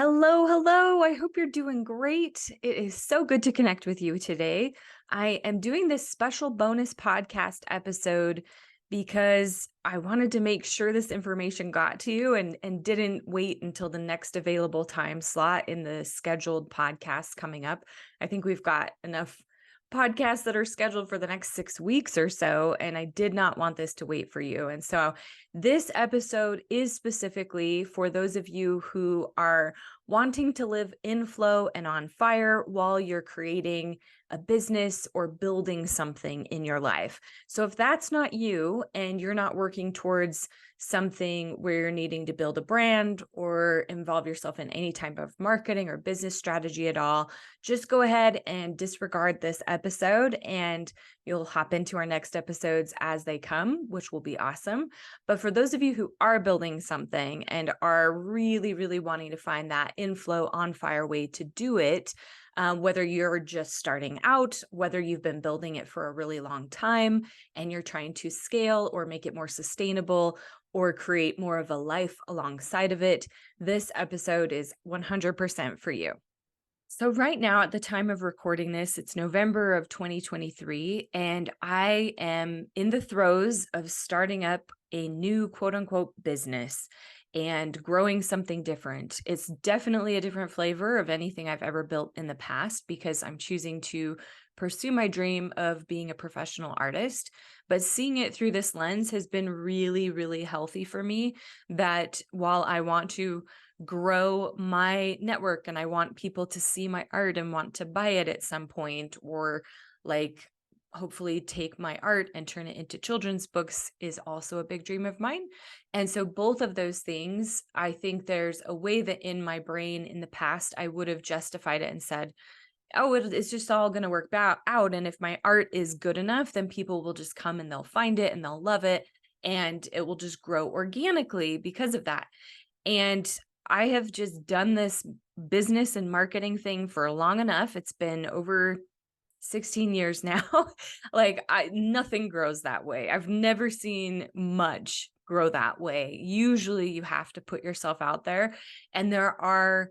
Hello, hello. I hope you're doing great. It is so good to connect with you today. I am doing this special bonus podcast episode because I wanted to make sure this information got to you and didn't wait until the next available time slot in the scheduled podcast coming up. I think we've got enough podcasts that are scheduled for the next 6 weeks or so, and I did not want this to wait for you. And so this episode is specifically for those of you who are wanting to live in flow and on fire while you're creating a business or building something in your life. So if that's not you and you're not working towards something where you're needing to build a brand or involve yourself in any type of marketing or business strategy at all, just go ahead and disregard this episode and you'll hop into our next episodes as they come, which will be awesome. But for those of you who are building something and are really, really wanting to find that inflow on fire way to do it, whether you're just starting out, whether you've been building it for a really long time and you're trying to scale or make it more sustainable or create more of a life alongside of it, this episode is 100% for you. So right now, at the time of recording this, it's November of 2023, and I am in the throes of starting up a new quote unquote business and growing something different. It's definitely a different flavor of anything I've ever built in the past because I'm choosing to pursue my dream of being a professional artist. But seeing it through this lens has been really, really healthy for me. That while I want to grow my network and I want people to see my art and want to buy it at some point, or like hopefully take my art and turn it into children's books, is also a big dream of mine. And so both of those things, I think there's a way that in my brain in the past, I would have justified it and said, oh, it's just all going to work out. And if my art is good enough, then people will just come and they'll find it and they'll love it. And it will just grow organically because of that. And I have just done this business and marketing thing for long enough. It's been over 16 years now. Nothing grows that way. I've never seen much grow that way. Usually you have to put yourself out there, and there are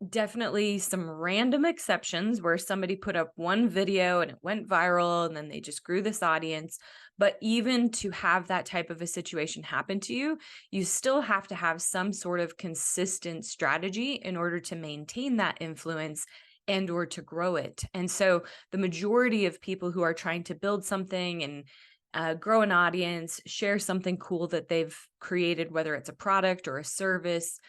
definitely some random exceptions where somebody put up one video and it went viral and then they just grew this audience. But even to have that type of a situation happen to you, you still have to have some sort of consistent strategy in order to maintain that influence and or to grow it. And so the majority of people who are trying to build something and grow an audience, share something cool that they've created, whether it's a product or a service,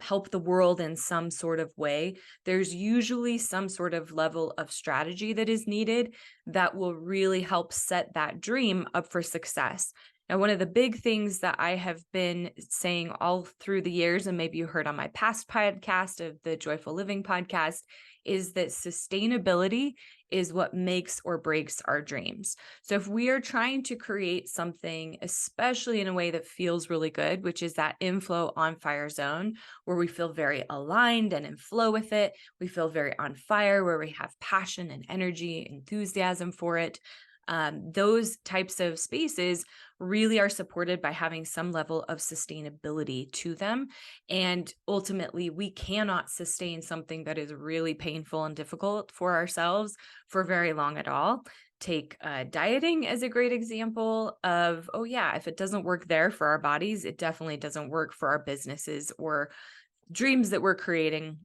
help the world in some sort of way, there's usually some sort of level of strategy that is needed that will really help set that dream up for success. Now, one of the big things that I have been saying all through the years, and maybe you heard on my past podcast of the Joyful Living podcast, is that sustainability is what makes or breaks our dreams. So if we are trying to create something, especially in a way that feels really good, which is that inflow on fire zone, where we feel very aligned and in flow with it, we feel very on fire, where we have passion and energy, enthusiasm for it. Those types of spaces really are supported by having some level of sustainability to them. And ultimately, we cannot sustain something that is really painful and difficult for ourselves for very long at all. Take dieting as a great example of, oh yeah, if it doesn't work there for our bodies, it definitely doesn't work for our businesses or dreams that we're creating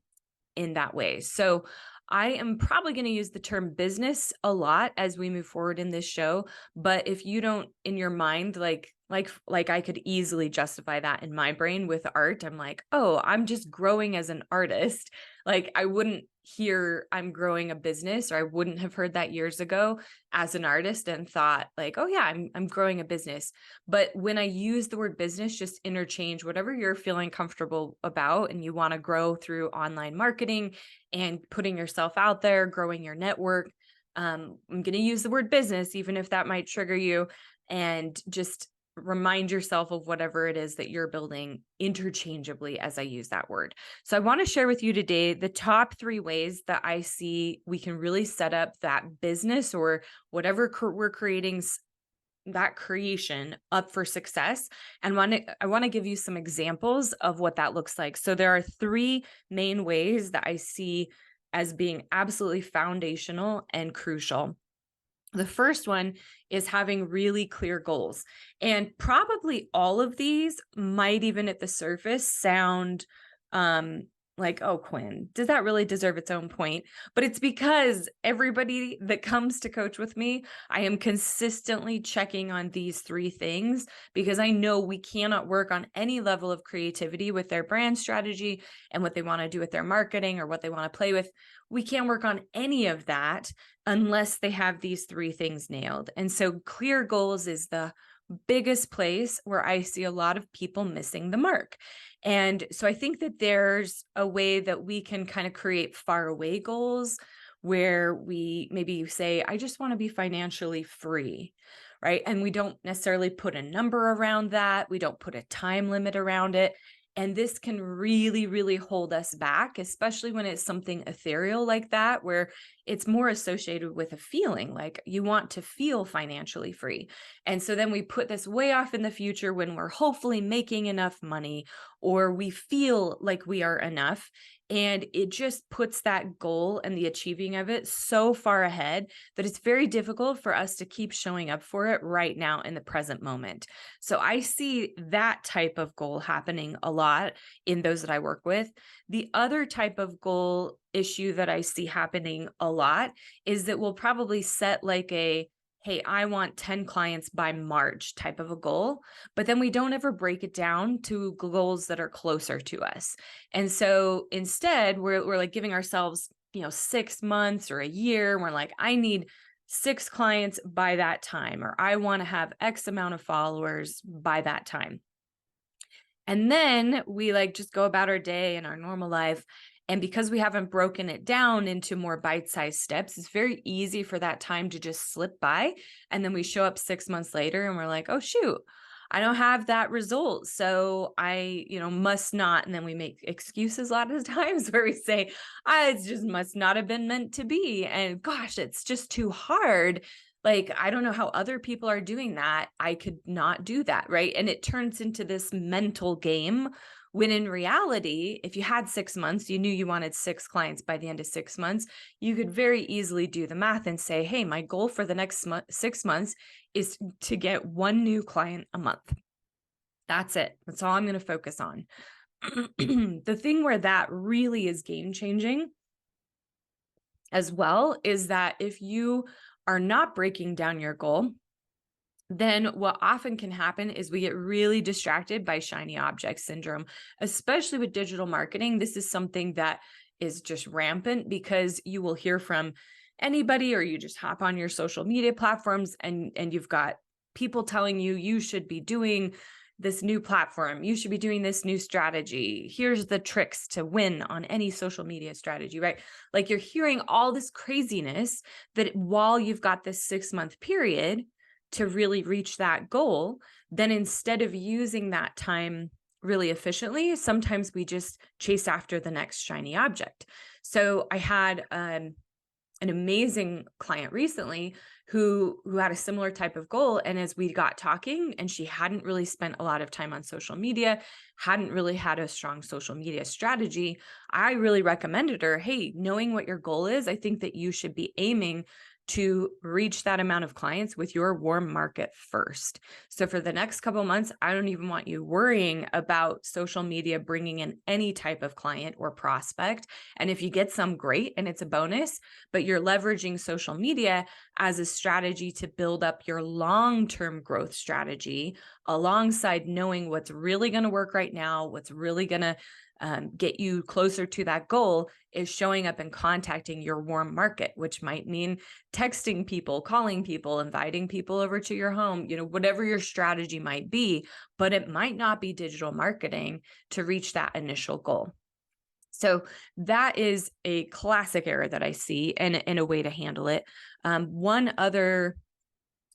in that way. So I am probably going to use the term business a lot as we move forward in this show, but if you don't in your mind like I could easily justify that in my brain with art. I'm like, "Oh, I'm just growing as an artist." Like I wouldn't hear I'm growing a business, or I wouldn't have heard that years ago as an artist and thought like, "Oh yeah, I'm growing a business." But when I use the word business, just interchange whatever you're feeling comfortable about and you want to grow through online marketing and putting yourself out there, growing your network. I'm going to use the word business, even if that might trigger you, and just remind yourself of whatever it is that you're building interchangeably as I use that word. So I want to share with you today the top 3 ways that I see we can really set up that business or whatever we're creating that creation up for success. And I want to give you some examples of what that looks like. So there are three main ways that I see as being absolutely foundational and crucial. The first one is having really clear goals. And probably all of these might even at the surface sound um like, oh, Quinn, does that really deserve its own point? But it's because everybody that comes to coach with me, I am consistently checking on these three things because I know we cannot work on any level of creativity with their brand strategy and what they want to do with their marketing or what they want to play with. We can't work on any of that unless they have these three things nailed. And so clear goals is the biggest place where I see a lot of people missing the mark. And so I think that there's a way that we can kind of create far away goals where we maybe say, I just want to be financially free, right? And we don't necessarily put a number around that. We don't put a time limit around it. And this can really, really hold us back, especially when it's something ethereal like that, where it's more associated with a feeling like you want to feel financially free. And so then we put this way off in the future when we're hopefully making enough money or we feel like we are enough. And it just puts that goal and the achieving of it so far ahead that it's very difficult for us to keep showing up for it right now in the present moment. So I see that type of goal happening a lot in those that I work with. The other type of goal issue that I see happening a lot is that we'll probably set like a, hey, I want 10 clients by March type of a goal, but then we don't ever break it down to goals that are closer to us. And so instead, we're like giving ourselves, 6 months or a year. And we're like, I need 6 clients by that time, or I want to have X amount of followers by that time. And then we like just go about our day and our normal life. And because we haven't broken it down into more bite-sized steps, it's very easy for that time to just slip by. And then we show up 6 months later and we're like, oh, shoot, I don't have that result. So I, must not. And then we make excuses a lot of the times where we say, it just must not have been meant to be. And gosh, it's just too hard. Like, I don't know how other people are doing that. I could not do that, right? And it turns into this mental game when in reality, if you had 6 months, you knew you wanted 6 clients by the end of 6 months, you could very easily do the math and say, hey, my goal for the next 6 months is to get 1 new client a month. That's it. That's all I'm going to focus on. The thing where that really is game changing as well is that if you are not breaking down your goal, then what often can happen is we get really distracted by shiny object syndrome, especially with digital marketing. This is something that is just rampant because you will hear from anybody, or you just hop on your social media platforms and you've got people telling you, you should be doing this new platform. You should be doing this new strategy. Here's the tricks to win on any social media strategy, right? Like you're hearing all this craziness that while you've got this 6-month period to really reach that goal, then instead of using that time really efficiently, sometimes we just chase after the next shiny object. So I had an amazing client recently who had a similar type of goal. And as we got talking, and she hadn't really spent a lot of time on social media, hadn't really had a strong social media strategy, I really recommended her, hey, knowing what your goal is, I think that you should be aiming to reach that amount of clients with your warm market first. So for the next couple of months, I don't even want you worrying about social media bringing in any type of client or prospect. And if you get some, great, and it's a bonus, but you're leveraging social media as a strategy to build up your long-term growth strategy alongside knowing what's really going to work right now, what's really going to get you closer to that goal is showing up and contacting your warm market, which might mean texting people, calling people, inviting people over to your home, whatever your strategy might be, but it might not be digital marketing to reach that initial goal. So that is a classic error that I see and a way to handle it. One other,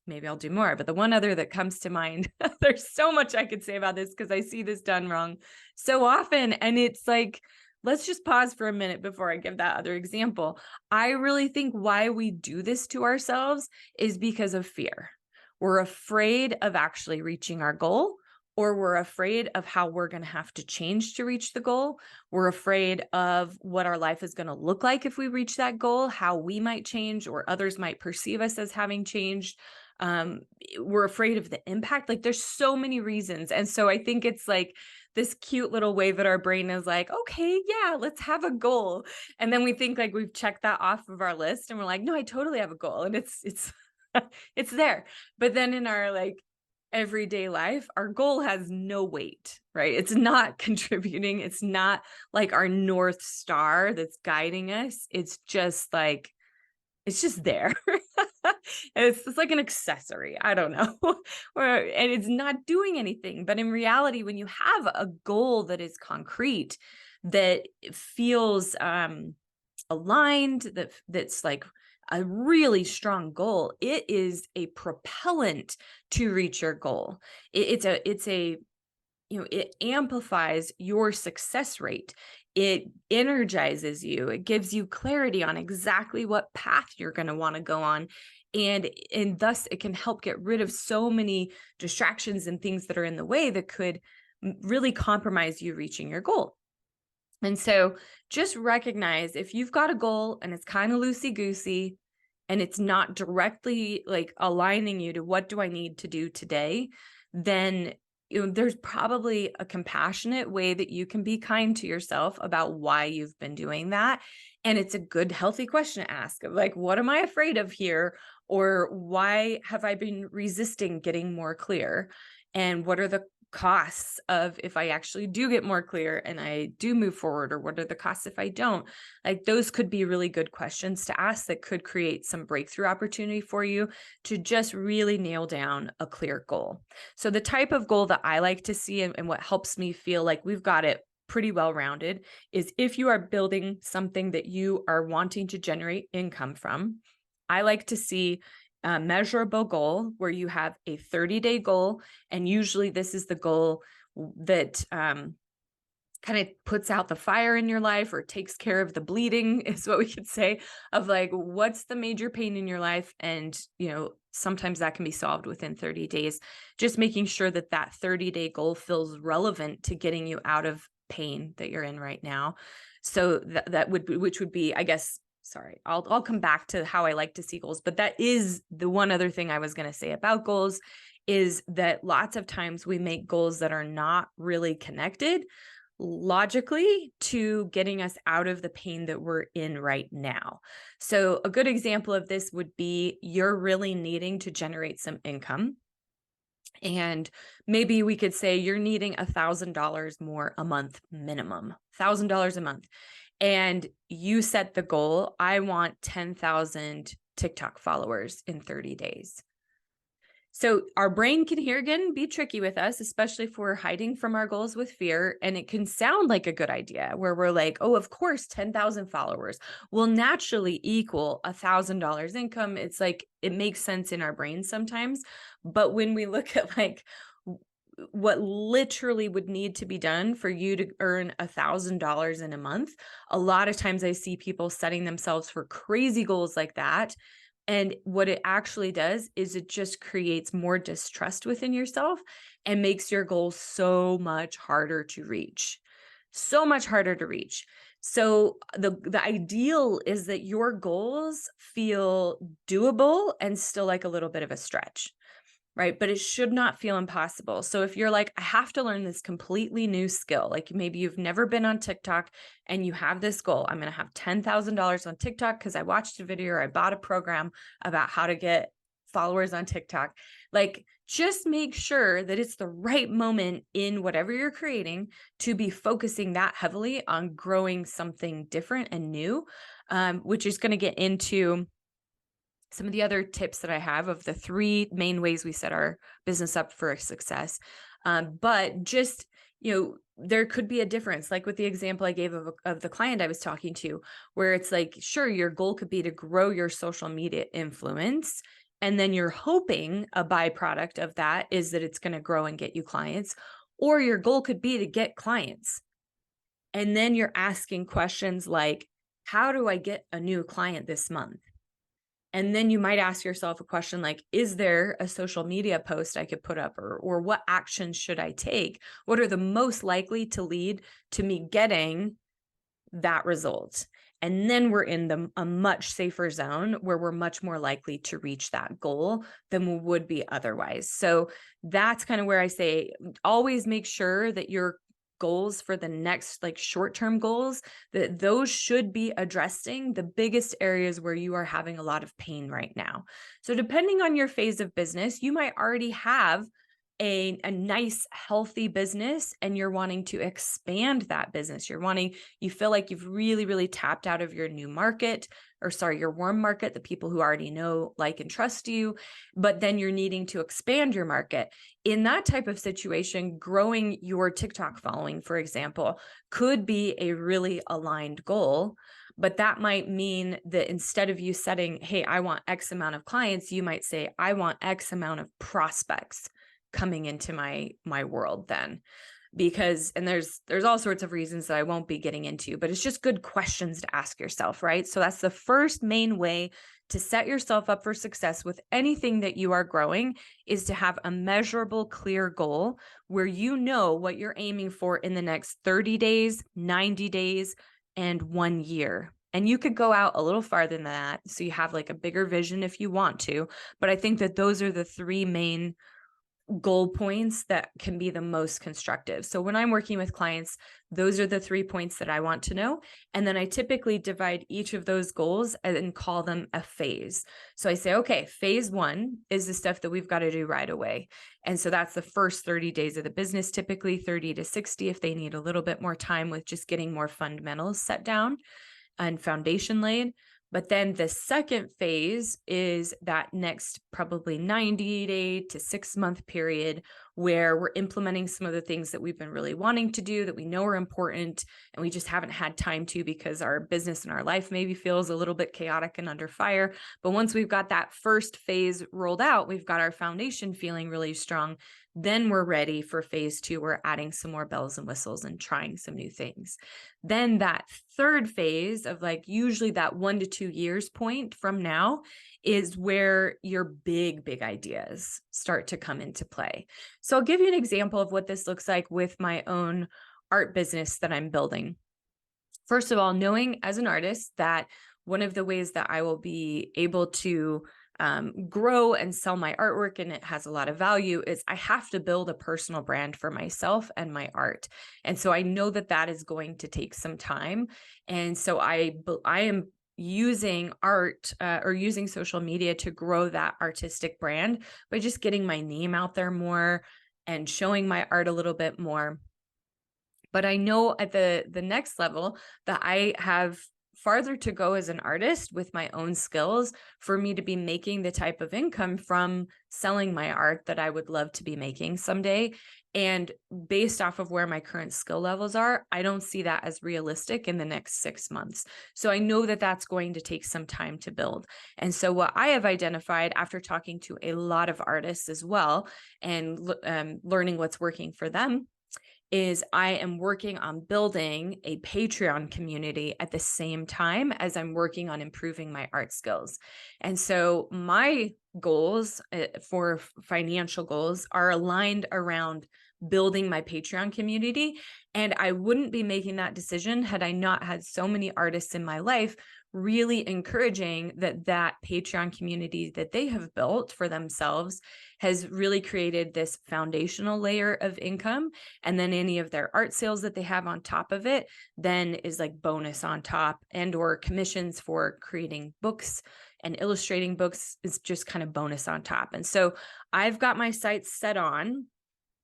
maybe I'll do more, but the one other that comes to mind, there's so much I could say about this because I see this done wrong so often. And it's like, let's just pause for a minute before I give that other example. I really think why we do this to ourselves is because of fear. We're afraid of actually reaching our goal, or we're afraid of how we're going to have to change to reach the goal. We're afraid of what our life is going to look like if we reach that goal, how we might change or others might perceive us as having changed. Um, we're afraid of the impact. Like there's so many reasons. And so I think it's like this cute little way that our brain is like, okay, yeah, let's have a goal. And then we think like we've checked that off of our list and we're like, no, I totally have a goal. And it's it's there. But then in our like everyday life, our goal has no weight, right? It's not contributing. It's not like our North Star that's guiding us. It's just there. It's like an accessory. I don't know. And it's not doing anything. But in reality, when you have a goal that is concrete, that feels aligned, that's like a really strong goal, it is a propellant to reach your goal. It's a it amplifies your success rate. It energizes you. It gives you clarity on exactly what path you're going to want to go on. And thus it can help get rid of so many distractions and things that are in the way that could really compromise you reaching your goal. And so just recognize if you've got a goal and it's kind of loosey-goosey and it's not directly like aligning you to what do I need to do today, then there's probably a compassionate way that you can be kind to yourself about why you've been doing that. And it's a good, healthy question to ask of like, what am I afraid of here? Or why have I been resisting getting more clear? And what are the costs of if I actually do get more clear and I do move forward, or what are the costs if I don't? Like those could be really good questions to ask that could create some breakthrough opportunity for you to just really nail down a clear goal. So the type of goal that I like to see and what helps me feel like we've got it pretty well rounded is if you are building something that you are wanting to generate income from, I like to see a measurable goal where you have a 30-day goal. And usually this is the goal that kind of puts out the fire in your life or takes care of the bleeding is what we could say, of like, what's the major pain in your life? And, sometimes that can be solved within 30 days, just making sure that that 30-day goal feels relevant to getting you out of pain that you're in right now. So that would be, which would be, I guess, sorry, I'll come back to how I like to see goals, but that is the one other thing I was going to say about goals is that lots of times we make goals that are not really connected logically to getting us out of the pain that we're in right now. So a good example of this would be you're really needing to generate some income. And maybe we could say you're needing $1,000 more a month minimum, $1,000 a month. And you set the goal, I want 10,000 TikTok followers in 30 days. So our brain can here again be tricky with us, especially if we're hiding from our goals with fear. And it can sound like a good idea where we're like, oh, of course, 10,000 followers will naturally equal $1,000 income. It's like, it makes sense in our brain sometimes. But when we look at like what literally would need to be done for you to earn $1,000 in a month, a lot of times I see people setting themselves for crazy goals like that. And what it actually does is it just creates more distrust within yourself and makes your goals so much harder to reach. So much harder to reach. So the ideal is that your goals feel doable and still like a little bit of a stretch, right? But it should not feel impossible. So if you're like, I have to learn this completely new skill, like maybe you've never been on TikTok and you have this goal, I'm going to have $10,000 on TikTok because I watched a video or I bought a program about how to get followers on TikTok. Like, just make sure that it's the right moment in whatever you're creating to be focusing that heavily on growing something different and new, which is going to get into some of the other tips that I have of the 3 main ways we set our business up for success. But just, there could be a difference, like with the example I gave of the client I was talking to, where it's like, sure, your goal could be to grow your social media influence. And then you're hoping a byproduct of that is that it's going to grow and get you clients, or your goal could be to get clients. And then you're asking questions like, how do I get a new client this month? And then you might ask yourself a question like, is there a social media post I could put up, or what actions should I take? What are the most likely to lead to me getting that result? And then we're in a much safer zone where we're much more likely to reach that goal than we would be otherwise. So that's kind of where I say, always make sure that your goals for the next, like, short-term goals, that those should be addressing the biggest areas where you are having a lot of pain right now. So depending on your phase of business, you might already have a nice, healthy business, and you're wanting to expand that business. You feel like you've really, really tapped out of your new market, or sorry, your warm market, the people who already know, like, and trust you, but then you're needing to expand your market. In that type of situation, growing your TikTok following, for example, could be a really aligned goal. But that might mean that instead of you setting, hey, I want X amount of clients, you might say, I want X amount of prospects coming into my world then. Because, and there's all sorts of reasons that I won't be getting into, but it's just good questions to ask yourself, right? So that's the first main way to set yourself up for success with anything that you are growing, is to have a measurable, clear goal where you know what you're aiming for in the next 30 days, 90 days, and 1 year. And you could go out a little farther than that, so you have like a bigger vision if you want to. But I think that those are the three main goal points that can be the most constructive. So when I'm working with clients, those are the 3 points that I want to know. And then I typically divide each of those goals and call them a phase. So I say, okay, phase 1 is the stuff that we've got to do right away. And so that's the first 30 days of the business, typically 30 to 60 if they need a little bit more time with just getting more fundamentals set down and foundation laid. But then the second phase is that next probably 90-day to 6-month period where we're implementing some of the things that we've been really wanting to do that we know are important, and we just haven't had time to because our business and our life maybe feels a little bit chaotic and under fire. But once we've got that first phase rolled out, we've got our foundation feeling really strong, then we're ready for phase 2. We're adding some more bells and whistles and trying some new things. Then that third phase of, like, usually that 1 to 2 years point from now is where your big ideas start to come into play. So I'll give you an example of what this looks like with my own art business that I'm building. First of all, knowing as an artist that one of the ways that I will be able to grow and sell my artwork, and it has a lot of value, is I have to build a personal brand for myself and my art. And so I know that that is going to take some time. And so I am using art or using social media to grow that artistic brand by just getting my name out there more and showing my art a little bit more. But I know at the next level that I have farther to go as an artist with my own skills for me to be making the type of income from selling my art that I would love to be making someday. And based off of where my current skill levels are, I don't see that as realistic in the next 6 months. So I know that that's going to take some time to build. And so what I have identified after talking to a lot of artists as well, and learning what's working for them, is I am working on building a Patreon community at the same time as I'm working on improving my art skills. And so my goals for financial goals are aligned around building my Patreon community. And I wouldn't be making that decision had I not had so many artists in my life really encouraging that Patreon community that they have built for themselves has really created this foundational layer of income. And then any of their art sales that they have on top of it then is like bonus on top, and or commissions for creating books and illustrating books is just kind of bonus on top. And so I've got my sights set on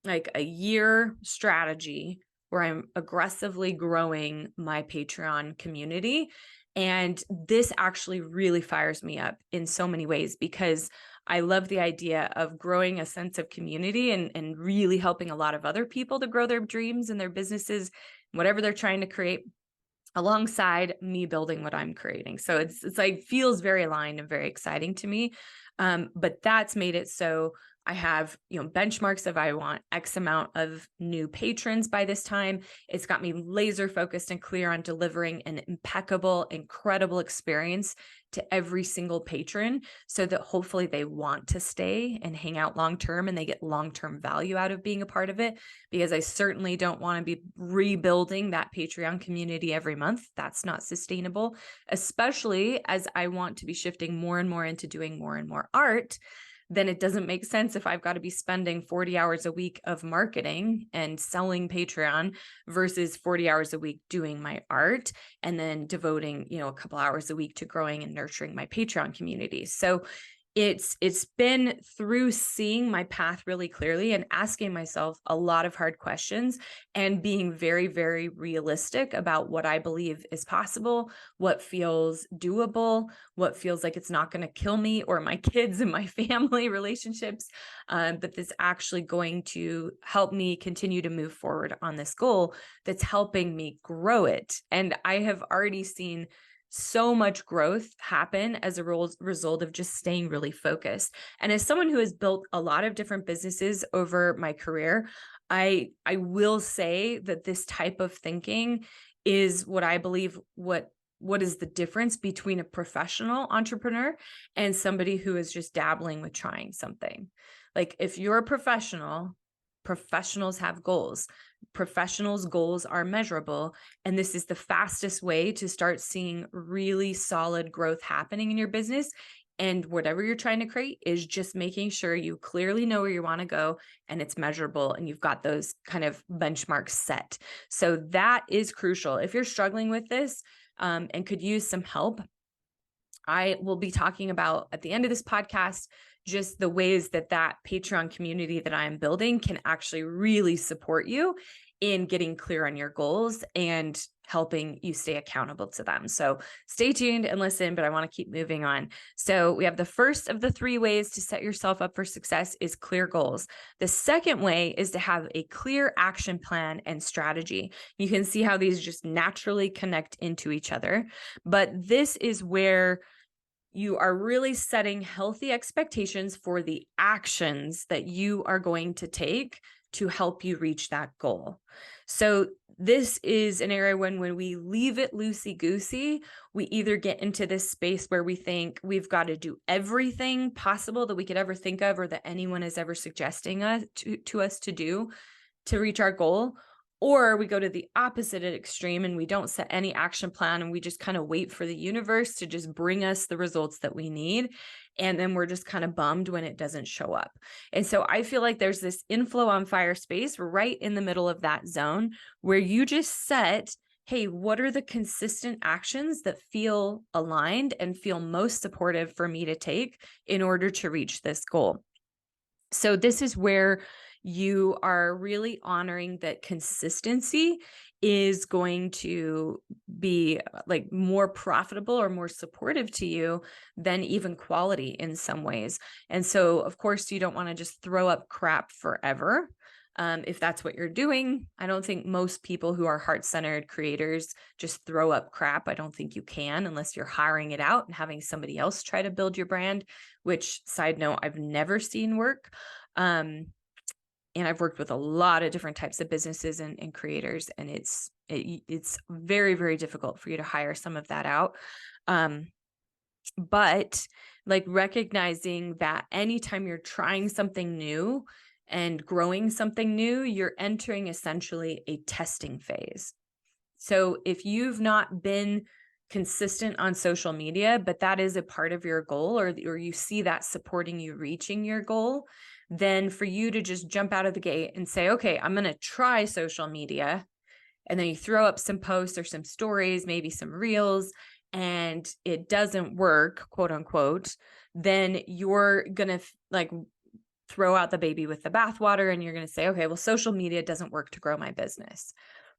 like a year strategy where I'm aggressively growing my Patreon community. And this actually really fires me up in so many ways, because I love the idea of growing a sense of community and really helping a lot of other people to grow their dreams and their businesses, whatever they're trying to create, alongside me building what I'm creating. So it's like feels very aligned and very exciting to me. But that's made it so I have, benchmarks of I want X amount of new patrons by this time. It's got me laser focused and clear on delivering an impeccable, incredible experience to every single patron so that hopefully they want to stay and hang out long term and they get long-term value out of being a part of it, because I certainly don't want to be rebuilding that Patreon community every month. That's not sustainable, especially as I want to be shifting more and more into doing more and more art. Then it doesn't make sense if I've got to be spending 40 hours a week of marketing and selling Patreon versus 40 hours a week doing my art and then devoting, a couple hours a week to growing and nurturing my Patreon community. So it's been through seeing my path really clearly and asking myself a lot of hard questions and being very, very realistic about what I believe is possible, what feels doable, what feels like it's not going to kill me or my kids and my family relationships, but that's actually going to help me continue to move forward on this goal that's helping me grow it. And I have already seen so much growth happen as a result of just staying really focused. And as someone who has built a lot of different businesses over my career, I will say that this type of thinking is what I believe what is the difference between a professional entrepreneur and somebody who is just dabbling with trying something. Like if you're a professional, professionals have goals. Professionals' goals are measurable. And this is the fastest way to start seeing really solid growth happening in your business. And whatever you're trying to create is just making sure you clearly know where you want to go and it's measurable and you've got those kind of benchmarks set. So that is crucial. If you're struggling with this and could use some help, I will be talking about at the end of this podcast just the ways that Patreon community that I'm building can actually really support you in getting clear on your goals and helping you stay accountable to them. So stay tuned and listen, but I want to keep moving on. So we have the first of the 3 ways to set yourself up for success is clear goals. The second way is to have a clear action plan and strategy. You can see how these just naturally connect into each other, but this is where you are really setting healthy expectations for the actions that you are going to take to help you reach that goal. So this is an area when we leave it loosey-goosey, we either get into this space where we think we've got to do everything possible that we could ever think of or that anyone is ever suggesting to us to do to reach our goal, or we go to the opposite extreme and we don't set any action plan and we just kind of wait for the universe to just bring us the results that we need. And then we're just kind of bummed when it doesn't show up. And so I feel like there's this inflow on fire space right in the middle of that zone where you just set, hey, what are the consistent actions that feel aligned and feel most supportive for me to take in order to reach this goal? So this is where you are really honoring that consistency is going to be like more profitable or more supportive to you than even quality in some ways. And so, of course, you don't want to just throw up crap forever. If that's what you're doing, I don't think most people who are heart-centered creators just throw up crap. I don't think you can unless you're hiring it out and having somebody else try to build your brand, which, side note, I've never seen work. And I've worked with a lot of different types of businesses and creators, and it's very, very difficult for you to hire some of that out. But like recognizing that anytime you're trying something new and growing something new, you're entering essentially a testing phase. So if you've not been consistent on social media, but that is a part of your goal, or you see that supporting you reaching your goal, then for you to just jump out of the gate and say, okay, I'm going to try social media. And then you throw up some posts or some stories, maybe some reels, and it doesn't work, quote unquote, then you're going to throw out the baby with the bathwater and you're going to say, okay, well, social media doesn't work to grow my business.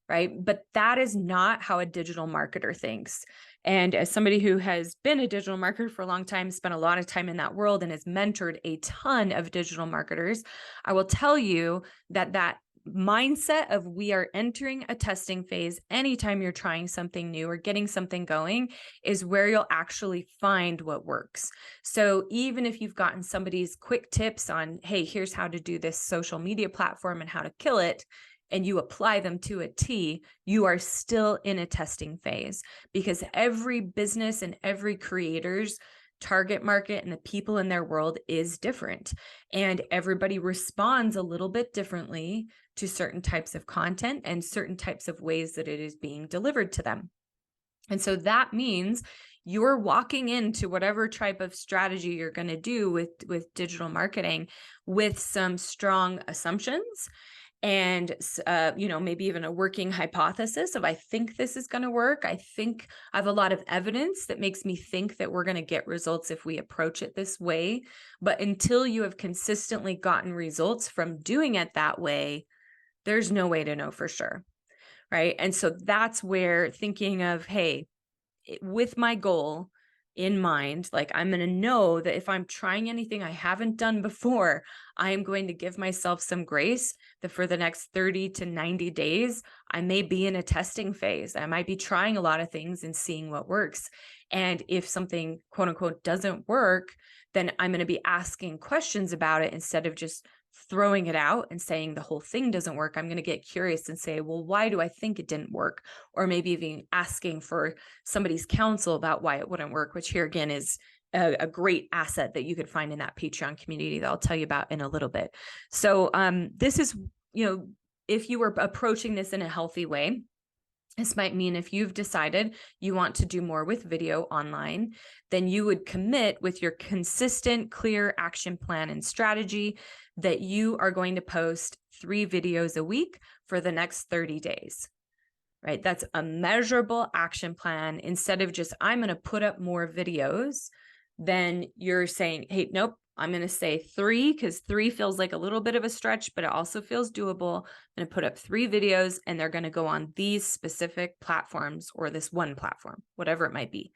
Right? But that is not how a digital marketer thinks. And as somebody who has been a digital marketer for a long time, spent a lot of time in that world and has mentored a ton of digital marketers, I will tell you that mindset of we are entering a testing phase anytime you're trying something new or getting something going is where you'll actually find what works. So even if you've gotten somebody's quick tips on, hey, here's how to do this social media platform and how to kill it, and you apply them to a T, you are still in a testing phase, because every business and every creator's target market and the people in their world is different. And everybody responds a little bit differently to certain types of content and certain types of ways that it is being delivered to them. And so that means you're walking into whatever type of strategy you're going to do with digital marketing with some strong assumptions and maybe even a working hypothesis of, I think this is going to work. I think I have a lot of evidence that makes me think that we're going to get results if we approach it this way. But until you have consistently gotten results from doing it that way, there's no way to know for sure. Right. And so that's where thinking of, hey, with my goal in mind, like, I'm going to know that if I'm trying anything I haven't done before, I am going to give myself some grace that for the next 30 to 90 days, I may be in a testing phase. I might be trying a lot of things and seeing what works. And if something, quote unquote, doesn't work, then I'm going to be asking questions about it instead of just throwing it out and saying the whole thing doesn't work. I'm going to get curious and say, well, why do I think it didn't work? Or maybe even asking for somebody's counsel about why it wouldn't work, which here again is a great asset that you could find in that Patreon community that I'll tell you about in a little bit. So this is, if you were approaching this in a healthy way, this might mean if you've decided you want to do more with video online, then you would commit with your consistent, clear action plan and strategy that you are going to post 3 videos a week for the next 30 days, right? That's a measurable action plan. Instead of just, I'm going to put up more videos, then you're saying, hey, nope, I'm going to say 3, because 3 feels like a little bit of a stretch, but it also feels doable. I'm going to put up 3 videos and they're going to go on these specific platforms or this one platform, whatever it might be,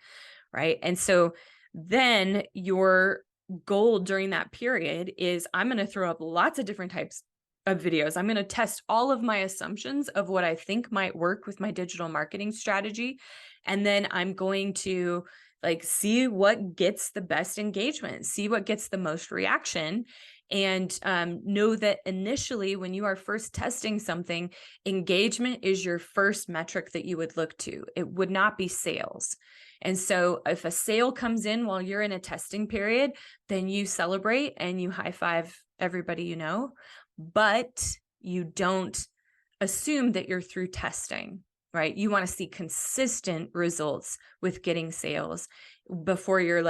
right? And so then your goal during that period is, I'm going to throw up lots of different types of videos. I'm going to test all of my assumptions of what I think might work with my digital marketing strategy. And then I'm going to see what gets the best engagement, see what gets the most reaction. And know that initially, when you are first testing something, engagement is your first metric that you would look to. It would not be sales. And so if a sale comes in while you're in a testing period, then you celebrate and you high five everybody you know, but you don't assume that you're through testing, right? You want to see consistent results with getting sales before you're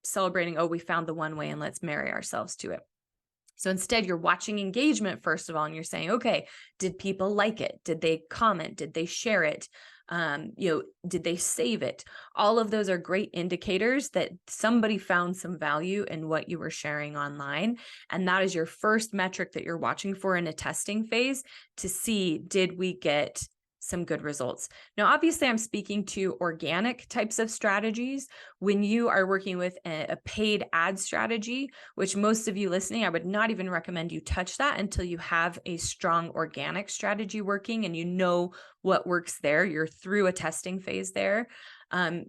celebrating, oh, we found the one way and let's marry ourselves to it. So instead, you're watching engagement, first of all, and you're saying, okay, did people like it? Did they comment? Did they share it? Did they save it? All of those are great indicators that somebody found some value in what you were sharing online. And that is your first metric that you're watching for in a testing phase to see, did we get some good results? Now, obviously, I'm speaking to organic types of strategies. When you are working with a paid ad strategy, which most of you listening, I would not even recommend you touch that until you have a strong organic strategy working and you know what works there. You're through a testing phase there.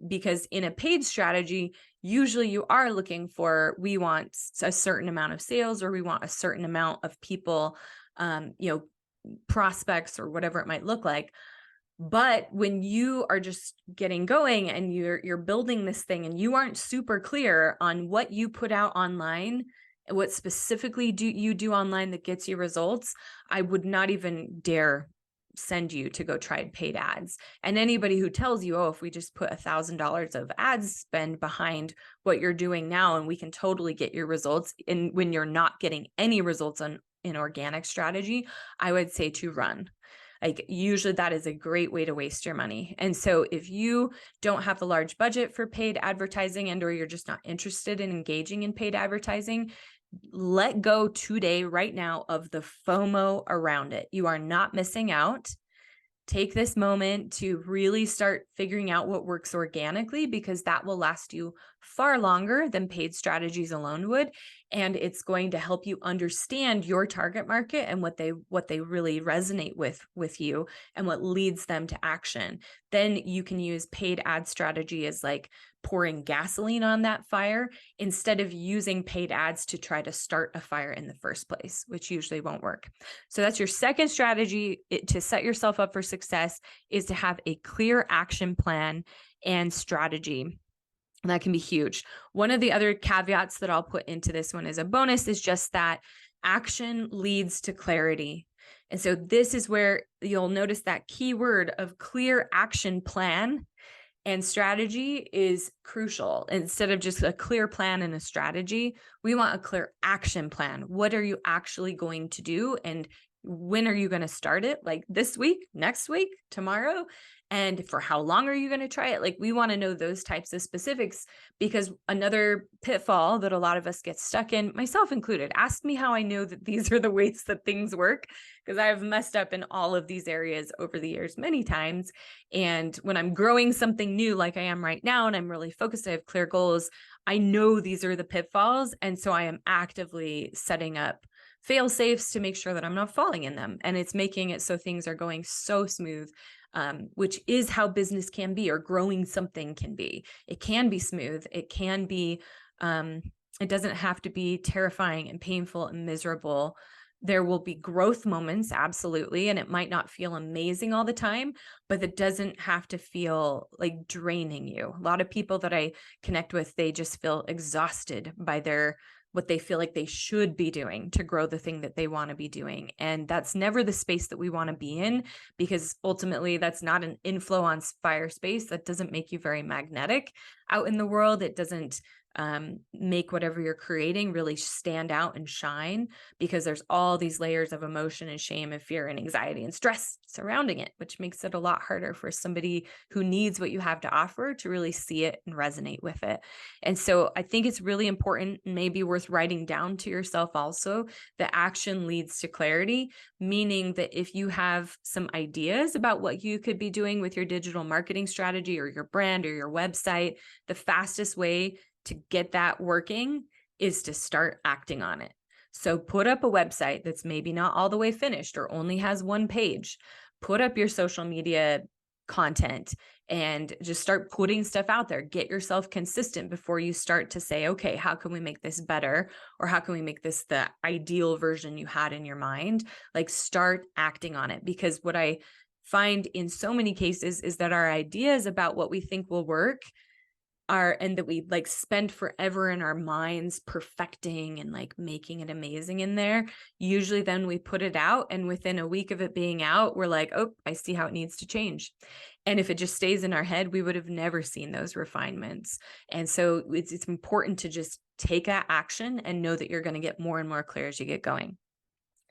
Because in a paid strategy, usually you are looking for, we want a certain amount of sales, or we want a certain amount of people, prospects or whatever it might look like. But when you are just getting going and you're building this thing and you aren't super clear on what you put out online, what specifically do you do online that gets you results, I would not even dare send you to go try paid ads. And anybody who tells you, oh, if we just put $1,000 of ads spend behind what you're doing now and we can totally get your results, and when you're not getting any results in organic strategy, I would say to run. Usually that is a great way to waste your money. And so if you don't have the large budget for paid advertising or you're just not interested in engaging in paid advertising, let go today, right now, of the FOMO around it. You are not missing out. take this moment to really start figuring out what works organically, because that will last you far longer than paid strategies alone would. And it's going to help you understand your target market and what they really resonate with you and what leads them to action. Then you can use paid ad strategy as like pouring gasoline on that fire, instead of using paid ads to try to start a fire in the first place, which usually won't work. So that's your second strategy to set yourself up for success, is to have a clear action plan and strategy. That can be huge. One of the other caveats that I'll put into this one as a bonus is just that action leads to clarity. And so this is where you'll notice that key word of clear action plan and strategy is crucial. Instead of just a clear plan and a strategy, we want a clear action plan. What are you actually going to do? And when are you going to start it? Like this week, next week, tomorrow? And for how long are you going to try it? Like, we want to know those types of specifics, because another pitfall that a lot of us get stuck in, myself included, ask me how I know that these are the ways that things work, because I've messed up in all of these areas over the years many times. And when I'm growing something new, like I am right now, and I'm really focused, I have clear goals, I know these are the pitfalls. And so I am actively setting up fail safes to make sure that I'm not falling in them. And it's making it so things are going so smooth, which is how business can be, or growing something can be. It can be smooth. It can be, it doesn't have to be terrifying and painful and miserable. There will be growth moments, absolutely, and it might not feel amazing all the time, but it doesn't have to feel like draining you. A lot of people that I connect with, they just feel exhausted by what they feel like they should be doing to grow the thing that they want to be doing. And that's never the space that we want to be in, because ultimately that's not an inflow on fire space. That doesn't make you very magnetic out in the world. It doesn't make whatever you're creating really stand out and shine, because there's all these layers of emotion and shame and fear and anxiety and stress surrounding it, which makes it a lot harder for somebody who needs what you have to offer to really see it and resonate with it. And so I think it's really important, maybe worth writing down to yourself also, that action leads to clarity, meaning that if you have some ideas about what you could be doing with your digital marketing strategy or your brand or your website, the fastest way to get that working is to start acting on it. So put up a website that's maybe not all the way finished or only has one page. Put up your social media content and just start putting stuff out there. Get yourself consistent before you start to say, okay, how can we make this better? Or how can we make this the ideal version you had in your mind? Like, start acting on it. Because what I find in so many cases is that our ideas about what we think will work and that we like spend forever in our minds perfecting and like making it amazing in there. Usually then we put it out, and within a week of it being out, we're like, oh, I see how it needs to change. And if it just stays in our head, we would have never seen those refinements. And so it's important to just take that action and know that you're going to get more and more clear as you get going.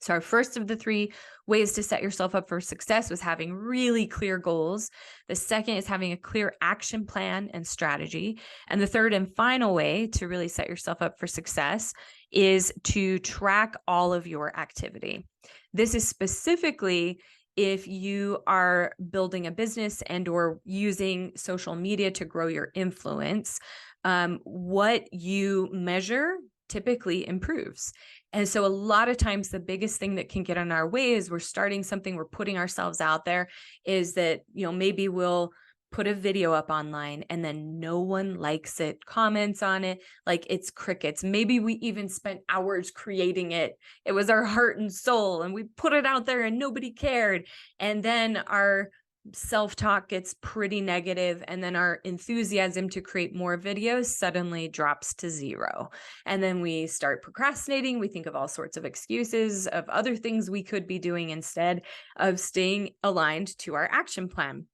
So our first of the 3 ways to set yourself up for success was having really clear goals. The second is having a clear action plan and strategy. And the third and final way to really set yourself up for success is to track all of your activity. This is specifically if you are building a business and or using social media to grow your influence. What you measure typically improves. And so a lot of times the biggest thing that can get in our way is we're starting something, we're putting ourselves out there, is that, maybe we'll put a video up online and then no one likes it, comments on it, like it's crickets. Maybe we even spent hours creating it. It was our heart and soul, and we put it out there and nobody cared. And then our self-talk gets pretty negative, and then our enthusiasm to create more videos suddenly drops to 0. And then we start procrastinating. We think of all sorts of excuses of other things we could be doing instead of staying aligned to our action plan.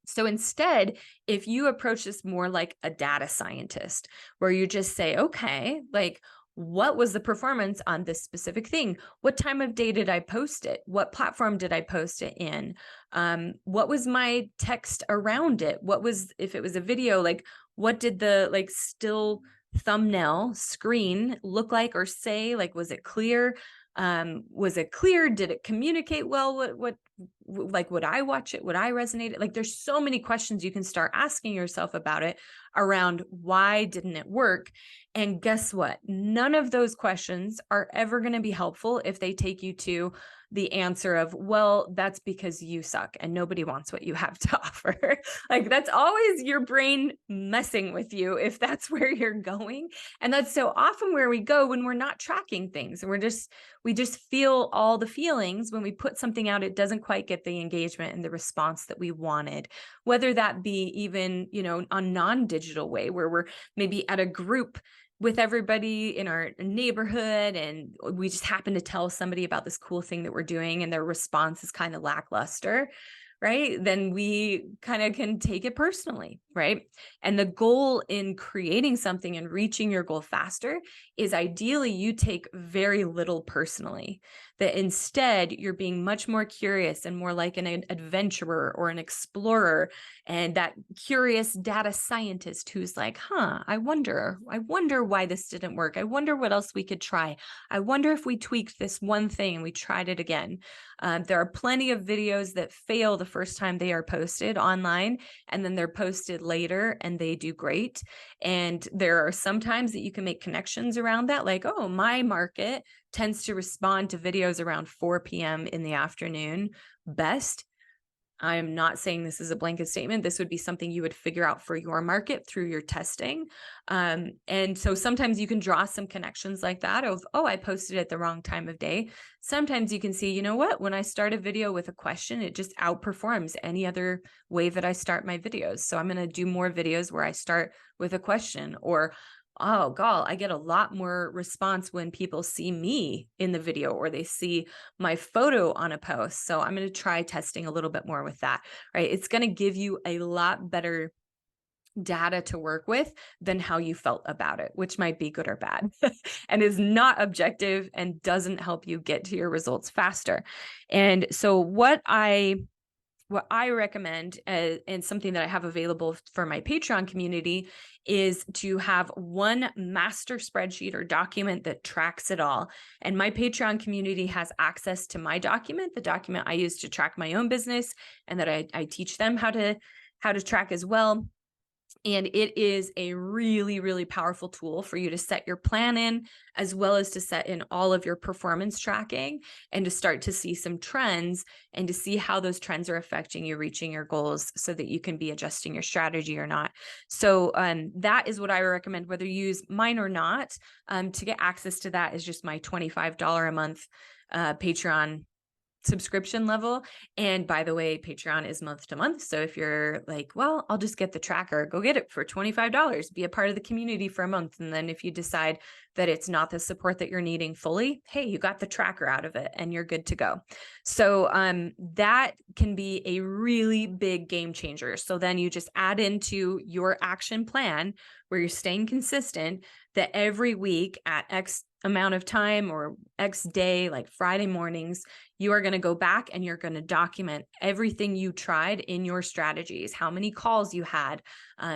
So instead, if you approach this more like a data scientist, where you just say, okay, like, what was the performance on this specific thing? What time of day did I post it? What platform did I post it in? What was my text around it? What was, if it was a video, like what did the like still thumbnail screen look like or say? Like, was it clear? Was it clear? Did it communicate well? Like, would I watch it? Would I resonate? Like, there's so many questions you can start asking yourself about it around why didn't it work? And guess what? None of those questions are ever going to be helpful if they take you to the answer of, well, that's because you suck and nobody wants what you have to offer. Like, that's always your brain messing with you if that's where you're going. And that's so often where we go when we're not tracking things, and we just feel all the feelings when we put something out. It doesn't quite get the engagement and the response that we wanted, whether that be even, a non-digital way where we're maybe at a group with everybody in our neighborhood, and we just happen to tell somebody about this cool thing that we're doing, and their response is kind of lackluster, right? Then we kind of can take it personally, right? And the goal in creating something and reaching your goal faster is ideally you take very little personally, that instead you're being much more curious and more like an adventurer or an explorer, and that curious data scientist who's like, I wonder why this didn't work. I wonder what else we could try. I wonder if we tweaked this one thing and we tried it again. There are plenty of videos that fail the first time they are posted online, and then they're posted later and they do great. And there are some times that you can make connections around that, like, oh, my market tends to respond to videos around 4 p.m. in the afternoon best. I am not saying this is a blanket statement. This would be something you would figure out for your market through your testing. And so sometimes you can draw some connections like that of, oh, I posted at the wrong time of day. Sometimes you can see, you know what, when I start a video with a question, it just outperforms any other way that I start my videos. So I'm going to do more videos where I start with a question, or oh, gall, I get a lot more response when people see me in the video or they see my photo on a post. So I'm going to try testing a little bit more with that, right? It's going to give you a lot better data to work with than how you felt about it, which might be good or bad and is not objective and doesn't help you get to your results faster. And so what I recommend, and something that I have available for my Patreon community, is to have one master spreadsheet or document that tracks it all. And my Patreon community has access to my document, the document I use to track my own business, and that I teach them how to track as well. And it is a really, really powerful tool for you to set your plan in, as well as to set in all of your performance tracking, and to start to see some trends and to see how those trends are affecting you reaching your goals, so that you can be adjusting your strategy or not. So that is what I recommend, whether you use mine or not. To get access to that is just my $25 a month Patreon subscription level. And by the way, Patreon is month to month. So if you're like, well, I'll just get the tracker, go get it for $25, be a part of the community for a month. And then if you decide that it's not the support that you're needing fully, hey, you got the tracker out of it and you're good to go. So that can be a really big game changer. So then you just add into your action plan, where you're staying consistent, that every week at X amount of time or X day, like Friday mornings, you are going to go back and you're going to document everything you tried in your strategies. How many calls you had?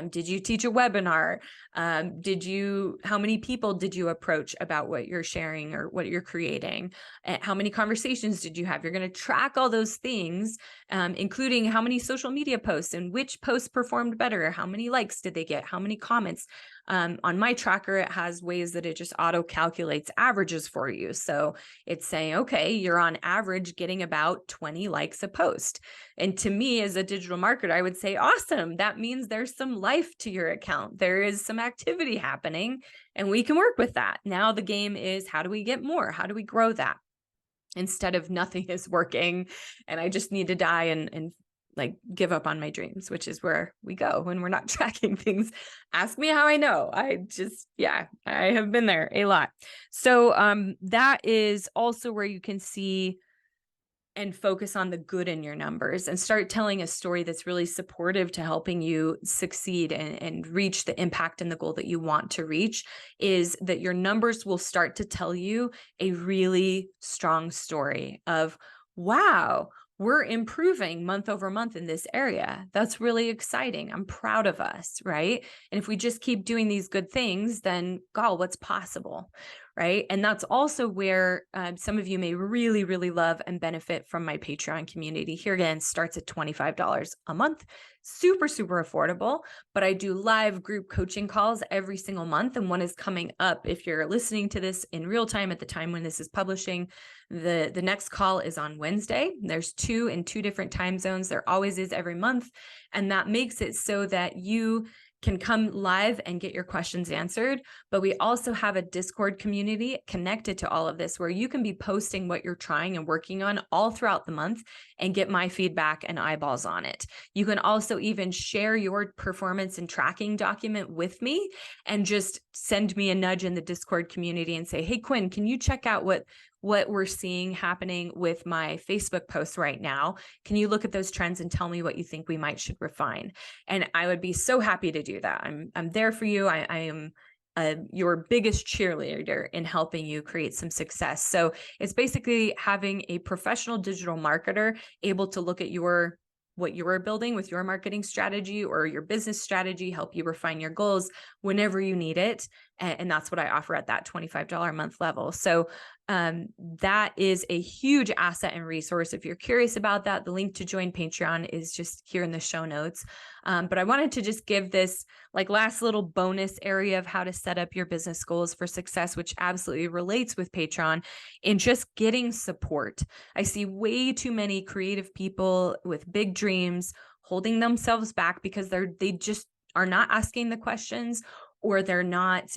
Did you teach a webinar? How many people did you approach about what you're sharing or what you're creating? How many conversations did you have? You're going to track all those things, including how many social media posts and which posts performed better. How many likes did they get? How many comments? On my tracker, it has ways that it just auto calculates averages for you. So it's saying, okay, you're on average getting about 20 likes a post. And to me, as a digital marketer, I would say, awesome. That means there's some life to your account. There is some activity happening, and we can work with that. Now the game is, how do we get more? How do we grow that? Instead of nothing is working and I just need to die and like give up on my dreams, which is where we go when we're not tracking things. Ask me how I know. I have been there a lot. So that is also where you can see and focus on the good in your numbers and start telling a story that's really supportive to helping you succeed and reach the impact and the goal that you want to reach. Is that your numbers will start to tell you a really strong story of, wow, we're improving month over month in this area. That's really exciting. I'm proud of us, right? And if we just keep doing these good things, then what's possible, right? And that's also where some of you may really, really love and benefit from my Patreon community. Here again, starts at $25 a month, super, super affordable. But I do live group coaching calls every single month. And one is coming up. If you're listening to this in real time at the time when this is publishing, the next call is on Wednesday. There's 2 in 2 different time zones. There always is every month. And that makes it so that you can come live and get your questions answered. But we also have a Discord community connected to all of this where you can be posting what you're trying and working on all throughout the month and get my feedback and eyeballs on it. You can also even share your performance and tracking document with me and just send me a nudge in the Discord community and say, hey, Quinn, can you check out what we're seeing happening with my Facebook posts right now? Can you look at those trends and tell me what you think we should refine? And I would be so happy to do that. I'm there for you. I am your biggest cheerleader in helping you create some success. So it's basically having a professional digital marketer able to look at what you're building with your marketing strategy or your business strategy, help you refine your goals whenever you need it. And that's what I offer at that $25 a month level. So that is a huge asset and resource. If you're curious about that, the link to join Patreon is just here in the show notes. But I wanted to just give this last little bonus area of how to set up your business goals for success, which absolutely relates with Patreon in just getting support. I see way too many creative people with big dreams holding themselves back because they just are not asking the questions, or they're not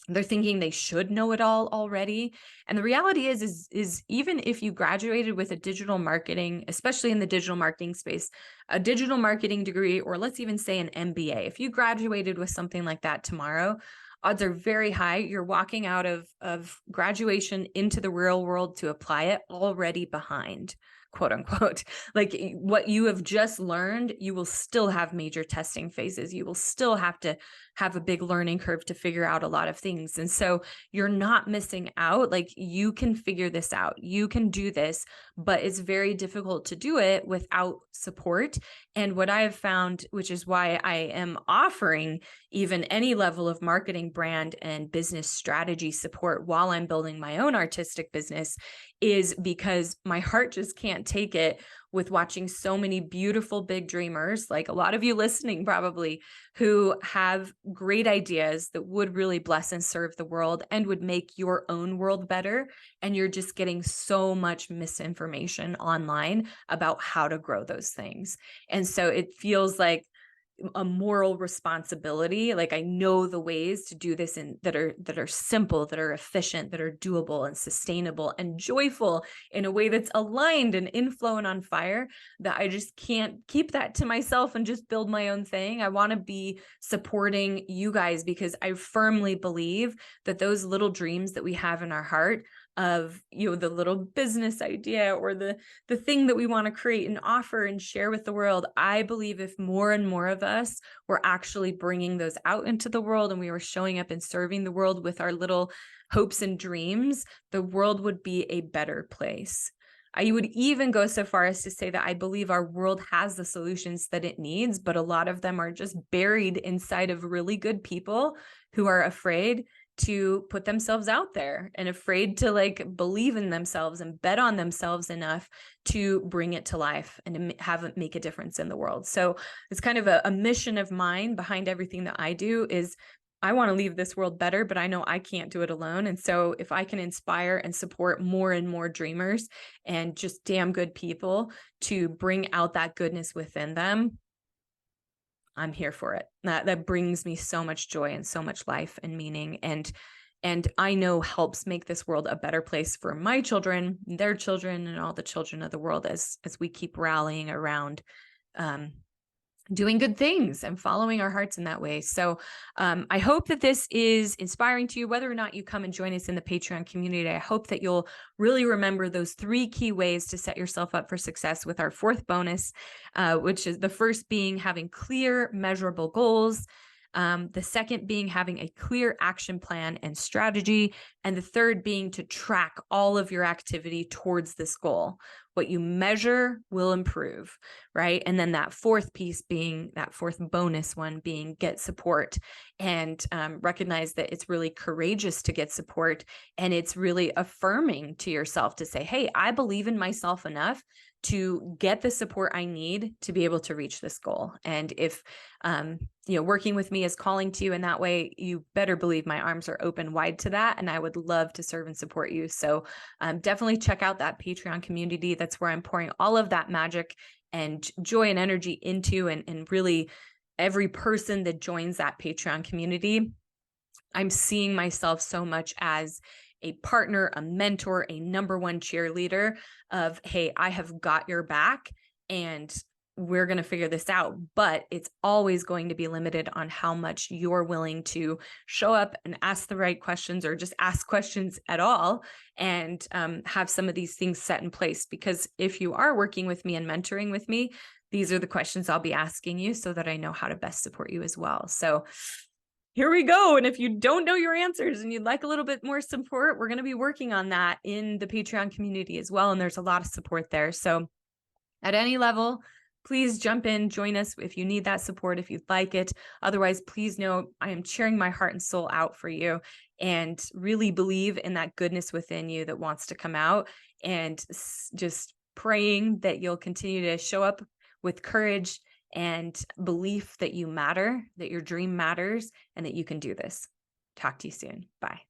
they're thinking they should know it all already. And the reality is even if you graduated with a digital marketing, especially in the digital marketing space, a digital marketing degree, or let's even say an MBA, if you graduated with something like that tomorrow, odds are very high you're walking out of graduation into the real world to apply it already behind, quote unquote. What you have just learned, you will still have major testing phases. You will still have to have a big learning curve to figure out a lot of things. And so you're not missing out. You can figure this out. You can do this, but it's very difficult to do it without support. And what I have found, which is why I am offering even any level of marketing, brand, and business strategy support while I'm building my own artistic business, is because my heart just can't take it with watching so many beautiful big dreamers, like a lot of you listening probably, who have great ideas that would really bless and serve the world and would make your own world better. And you're just getting so much misinformation online about how to grow those things. And so it feels like a moral responsibility. I know the ways to do this that are simple, that are efficient, that are doable and sustainable and joyful in a way that's aligned and in flow and on fire, that I just can't keep that to myself and just build my own thing. I want to be supporting you guys because I firmly believe that those little dreams that we have in our heart of, the little business idea or the thing that we want to create and offer and share with the world. I believe if more and more of us were actually bringing those out into the world and we were showing up and serving the world with our little hopes and dreams, the world would be a better place. I would even go so far as to say that I believe our world has the solutions that it needs, but a lot of them are just buried inside of really good people who are afraid to put themselves out there and afraid to believe in themselves and bet on themselves enough to bring it to life and to have it make a difference in the world. So it's kind of a mission of mine behind everything that I do is I want to leave this world better, but I know I can't do it alone. And so if I can inspire and support more and more dreamers and just damn good people to bring out that goodness within them, I'm here for it. That brings me so much joy and so much life and meaning, and I know helps make this world a better place for my children, their children, and all the children of the world as we keep rallying around doing good things and following our hearts in that way. So I hope that this is inspiring to you, whether or not you come and join us in the Patreon community. I hope that you'll really remember those 3 key ways to set yourself up for success with our 4th bonus, which is the first being having clear, measurable goals. The second being having a clear action plan and strategy. And the third being to track all of your activity towards this goal. what you measure will improve, right? And then that fourth piece being that fourth bonus one being get support, and recognize that it's really courageous to get support. And it's really affirming to yourself to say, hey, I believe in myself enough to get the support I need to be able to reach this goal. And if working with me is calling to you in that way, you better believe my arms are open wide to that, and I would love to serve and support you. So definitely check out that Patreon community. That's where I'm pouring all of that magic and joy and energy into, and really every person that joins that Patreon community, I'm seeing myself so much as a partner, a mentor, a number one cheerleader of, hey, I have got your back and we're going to figure this out. But it's always going to be limited on how much you're willing to show up and ask the right questions, or just ask questions at all, and have some of these things set in place. Because if you are working with me and mentoring with me, these are the questions I'll be asking you so that I know how to best support you as well. So here we go. And if you don't know your answers and you'd like a little bit more support, we're going to be working on that in the Patreon community as well. And there's a lot of support there. So at any level, please jump in, join us if you need that support, if you'd like it. Otherwise, please know I am cheering my heart and soul out for you, and really believe in that goodness within you that wants to come out, and just praying that you'll continue to show up with courage and belief that you matter, that your dream matters, and that you can do this. Talk to you soon. Bye.